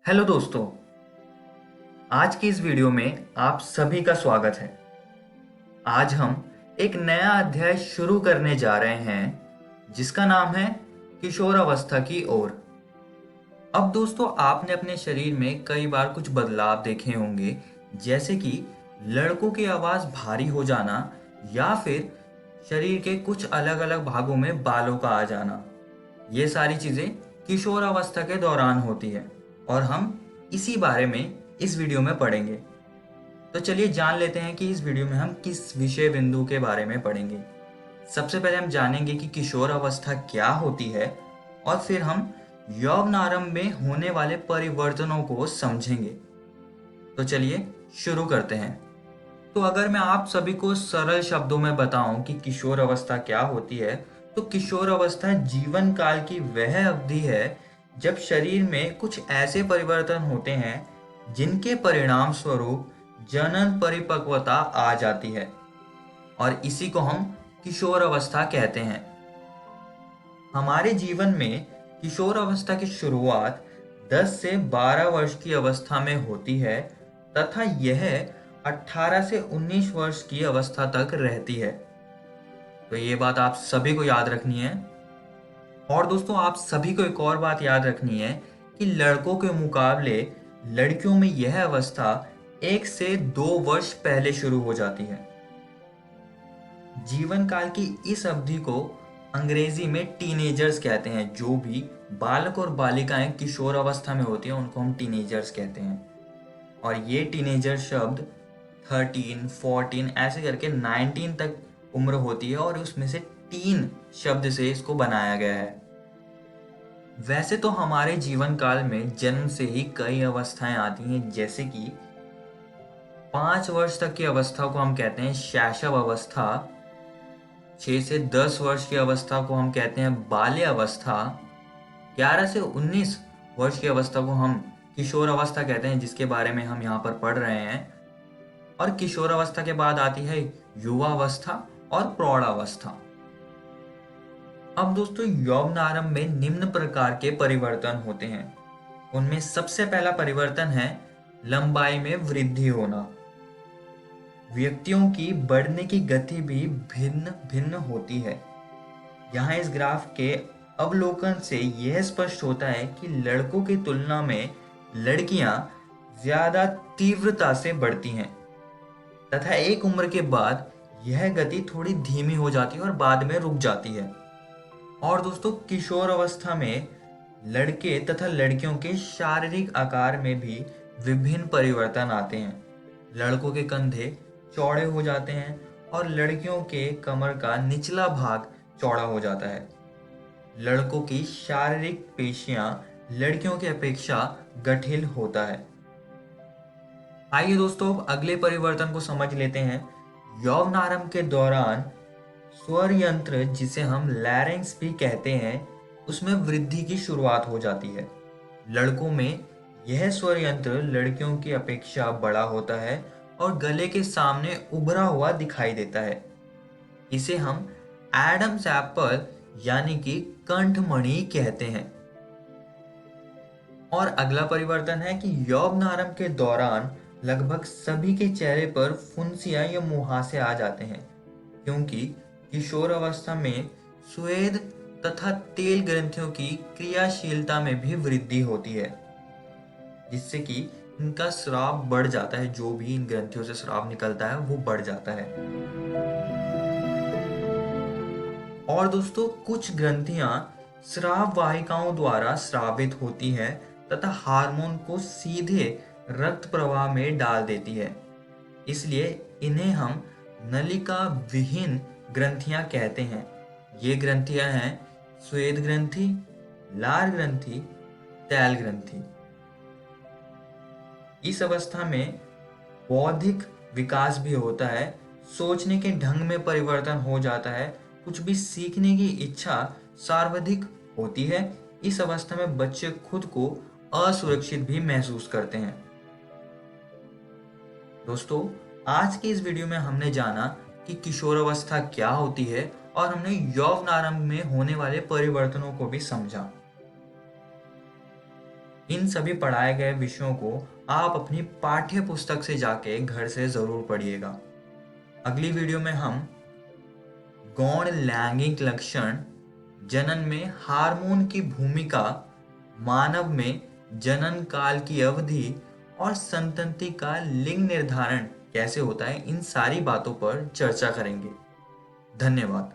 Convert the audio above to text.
Hello दोस्तों। आज की इस वीडियो में आप सभी का स्वागत है। आज हम एक नया अध्याय शुरू करने जा रहे हैं जिसका नाम है किशोर अवस्था की ओर। अब दोस्तों, आपने अपने शरीर में कई बार कुछ बदलाव देखे होंगे, जैसे कि लड़कों की आवाज़ भारी हो जाना या फिर शरीर के कुछ अलग अलग भागों में बालों का आ जाना। ये सारी चीज़ें किशोर अवस्था के दौरान होती है और हम इसी बारे में इस वीडियो में पढ़ेंगे। तो चलिए जान लेते हैं कि इस वीडियो में हम किस विषय बिंदु के बारे में पढ़ेंगे। सबसे पहले हम जानेंगे कि किशोर अवस्था क्या होती है और फिर हम यौवन आरंभ में होने वाले परिवर्तनों को समझेंगे। तो चलिए शुरू करते हैं। तो अगर मैं आप सभी को सरल शब्दों में बताऊं कि किशोर अवस्था क्या होती है, तो किशोर अवस्था जीवन काल की वह अवधि है जब शरीर में कुछ ऐसे परिवर्तन होते हैं जिनके परिणाम स्वरूप जनन परिपक्वता आ जाती है और इसी को हम किशोर अवस्था कहते हैं। हमारे जीवन में किशोर अवस्था की शुरुआत 10 से 12 वर्ष की अवस्था में होती है तथा यह 18 से 19 वर्ष की अवस्था तक रहती है। तो ये बात आप सभी को याद रखनी है। और दोस्तों, आप सभी को एक और बात याद रखनी है कि लड़कों के मुकाबले लड़कियों में यह अवस्था 1 से 2 वर्ष पहले शुरू हो जाती है। जीवन काल की इस अवधि को अंग्रेजी में टीनेजर्स कहते हैं। जो भी बालक और बालिकाएं किशोर अवस्था में होती हैं उनको हम टीनेजर्स कहते हैं। और ये टीनेजर शब्द 13, 14 ऐसे करके 19 तक उम्र होती है और उसमें से टीन शब्द से इसको बनाया गया है। वैसे तो हमारे जीवन काल में जन्म से ही कई अवस्थाएं आती हैं, जैसे कि 5 वर्ष तक की अवस्था को हम कहते हैं शैशव अवस्था, 6 से 10 वर्ष की अवस्था को हम कहते हैं बाल्य अवस्था, 11 से 19 वर्ष की अवस्था को हम किशोर अवस्था कहते हैं, जिसके बारे में हम यहाँ पर पढ़ रहे हैं। और किशोर अवस्था के बाद आती है युवा अवस्था और प्रौढ़ अवस्था। अब दोस्तों, यौवन आरंभ में निम्न प्रकार के परिवर्तन होते हैं। उनमें सबसे पहला परिवर्तन है लंबाई में वृद्धि होना। व्यक्तियों की बढ़ने की गति भी भिन्न भिन्न होती है। यहाँ इस ग्राफ के अवलोकन से यह स्पष्ट होता है कि लड़कों की तुलना में लड़कियां ज्यादा तीव्रता से बढ़ती हैं तथा एक उम्र के बाद यह गति थोड़ी धीमी हो जाती है और बाद में रुक जाती है। और दोस्तों, किशोर अवस्था में लड़के तथा लड़कियों के शारीरिक आकार में भी विभिन्न परिवर्तन आते हैं। लड़कों के कंधे चौड़े हो जाते हैं और लड़कियों के कमर का निचला भाग चौड़ा हो जाता है। लड़कों की शारीरिक पेशियां लड़कियों की अपेक्षा गठिल होता है। आइए दोस्तों, अब अगले परिवर्तन को समझ लेते हैं। यौवन आरंभ के दौरान स्वर यंत्र, जिसे हम लैरिंक्स भी कहते हैं, उसमें वृद्धि की शुरुआत हो जाती है। लड़कों में यह स्वर यंत्र लड़कियों की अपेक्षा बड़ा होता है और गले के सामने उभरा हुआ दिखाई देता है। इसे हम एडम्स एप्पल यानी कि कंठमणि कहते हैं। और अगला परिवर्तन है कि यौवन आरंभ के दौरान लगभग सभी के चेहरे पर फुंसियां या मुहासे आ जाते हैं, क्योंकि किशोर अवस्था में स्वेद तथा तेल ग्रंथियों की क्रियाशीलता में भी वृद्धि होती है, जिससे कि इनका स्राव बढ़ जाता है। जो भी इन ग्रंथियों से स्राव निकलता है वो बढ़ जाता है। और दोस्तों, कुछ ग्रंथियां स्राव वाहिकाओं द्वारा स्रावित होती है तथा हार्मोन को सीधे रक्त प्रवाह में डाल देती है। इसलिए इन्हें हम नलिका विहीन ग्रंथियां कहते हैं। ये ग्रंथियां हैं स्वेद ग्रंथि, लार ग्रंथि, तैल ग्रंथि। इस अवस्था में बौद्धिक विकास भी होता है, सोचने के ढंग में परिवर्तन हो जाता है, कुछ भी सीखने की इच्छा सर्वाधिक होती है। इस अवस्था में बच्चे खुद को असुरक्षित भी महसूस करते हैं। दोस्तों, आज की इस वीडियो में हमने जाना कि किशोर अवस्था क्या होती है और हमने यौवन आरंभ में होने वाले परिवर्तनों को भी समझा। इन सभी पढ़ाए गए विषयों को आप अपनी पाठ्य पुस्तक से जाके घर से ज़रूर पढ़िएगा। अगली वीडियो में हम गौण लैंगिक लक्षण, जनन में हार्मोन की भूमिका, मानव में जनन काल की अवधि और संतति का लिंग निर्धारण कैसे होता है, इन सारी बातों पर चर्चा करेंगे। धन्यवाद।